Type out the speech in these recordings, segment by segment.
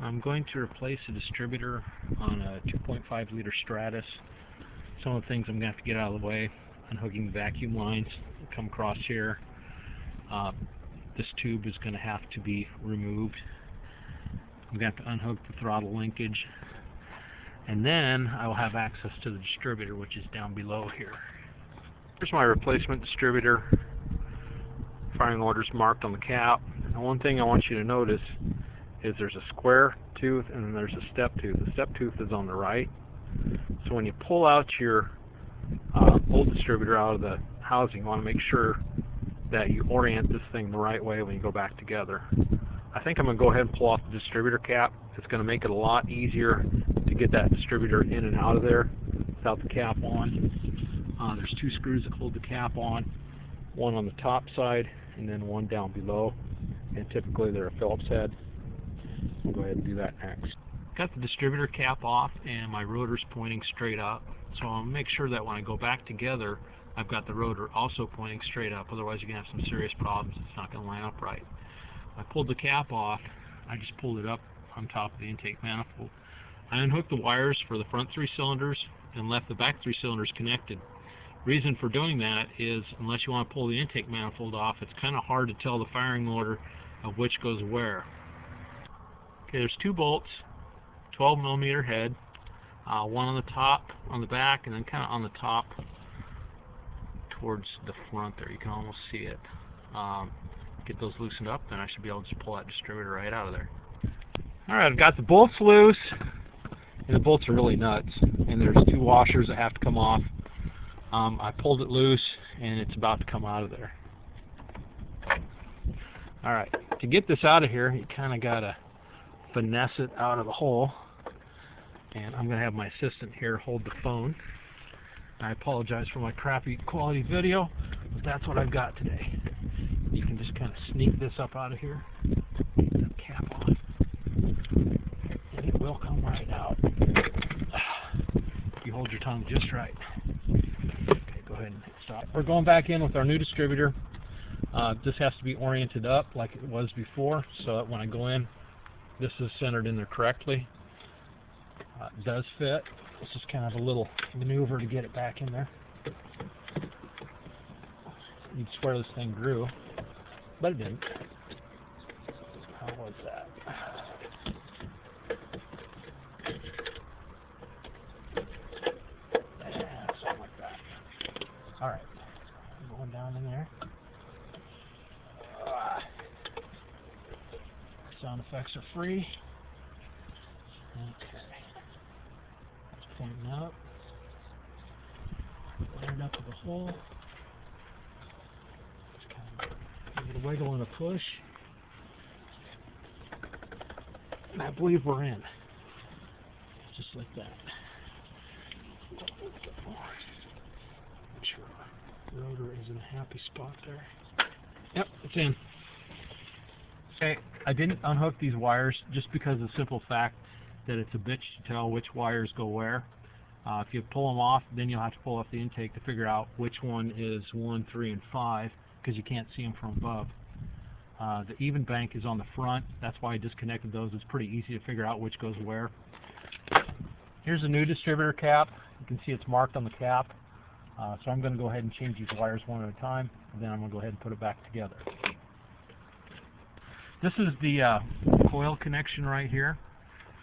I'm going to replace a distributor on a 2.5 liter Stratus. Some of the things I'm going to have to get out of the way: unhooking the vacuum lines that come across here. This tube is going to have to be removed. I'm going to have to unhook the throttle linkage, and then I will have access to the distributor, which is down below here. Here's my replacement distributor. Firing order's marked on the cap. And one thing I want you to notice is there's a square tooth and then there's a step tooth. The step tooth is on the right. So when you pull out your old distributor out of the housing, you want to make sure that you orient this thing the right way when you go back together. I think I'm going to go ahead and pull off the distributor cap. It's going to make it a lot easier to get that distributor in and out of there without the cap on. There's two screws that hold the cap on, one on the top side and then one down below, and typically they're a Phillips head. We'll go ahead and do that next. Got the distributor cap off and my rotor's pointing straight up, so I'll make sure that when I go back together I've got the rotor also pointing straight up, otherwise you're going to have some serious problems. It's not going to line up right. I pulled the cap off. I just pulled it up on top of the intake manifold. I unhooked the wires for the front 3 cylinders and left the back 3 cylinders connected. Reason for doing that is, unless you want to pull the intake manifold off, it's kind of hard to tell the firing order of which goes where. Okay, there's 2 bolts, 12mm head, one on the top, on the back, and then kind of on the top towards the front there. You can almost see it. Get those loosened up, then I should be able to just pull that distributor right out of there. Alright, I've got the bolts loose, and the bolts are really nuts, and there's 2 washers that have to come off. I pulled it loose, and it's about to come out of there. Alright, to get this out of here, you kind of got to finesse it out of the hole, and I'm going to have my assistant here hold the phone. I apologize for my crappy quality video, but that's what I've got today. You can just kind of sneak this up out of here, get the cap off, and it will come right out. You hold your tongue just right. Okay, go ahead and hit stop. We're going back in with our new distributor. This has to be oriented up like it was before, so that when I go in, this is centered in there correctly. It does fit. It's just kind of a little maneuver to get it back in there. You'd swear this thing grew, but it didn't. How was that? Yeah, something like that. Alright, going down in there. Sound effects are free. Okay. It's pointing up. Line it up to the hole. Just kind of give it a wiggle and a push. And I believe we're in. Just like that. Make sure the rotor is in a happy spot there. Yep, it's in. Okay, I didn't unhook these wires just because of the simple fact that it's a bitch to tell which wires go where. If you pull them off, then you'll have to pull off the intake to figure out which one is 1, 3, and 5, because you can't see them from above. The even bank is on the front. That's why I disconnected those. It's pretty easy to figure out which goes where. Here's a new distributor cap. You can see it's marked on the cap. So I'm going to go ahead and change these wires one at a time, and then I'm going to go ahead and put it back together. This is the coil connection right here.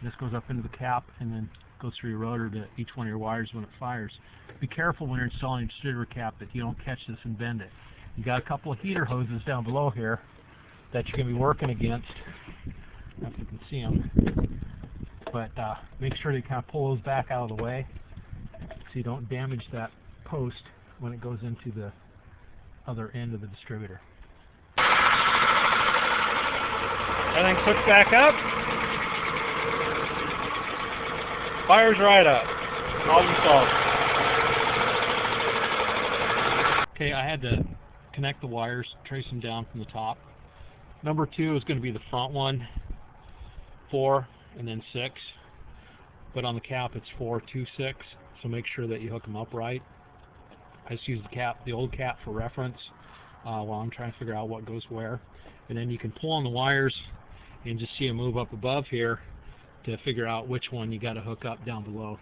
This goes up into the cap and then goes through your rotor to each one of your wires when it fires. Be careful when you're installing a distributor cap that you don't catch this and bend it. You got a couple of heater hoses down below here that you're going to be working against. I don't know if you can see them. But make sure you kind of pull those back out of the way so you don't damage that post when it goes into the other end of the distributor. Everything hooks back up. Fires right up. All installed. Okay, I had to connect the wires, trace them down from the top. Number 2 is going to be the front one, 4 and then 6. But on the cap it's 4, 2, 6. So make sure that you hook them up right. I just use the old cap for reference while I'm trying to figure out what goes where. And then you can pull on the wires and just see them move up above here. to figure out which one you got to hook up down below.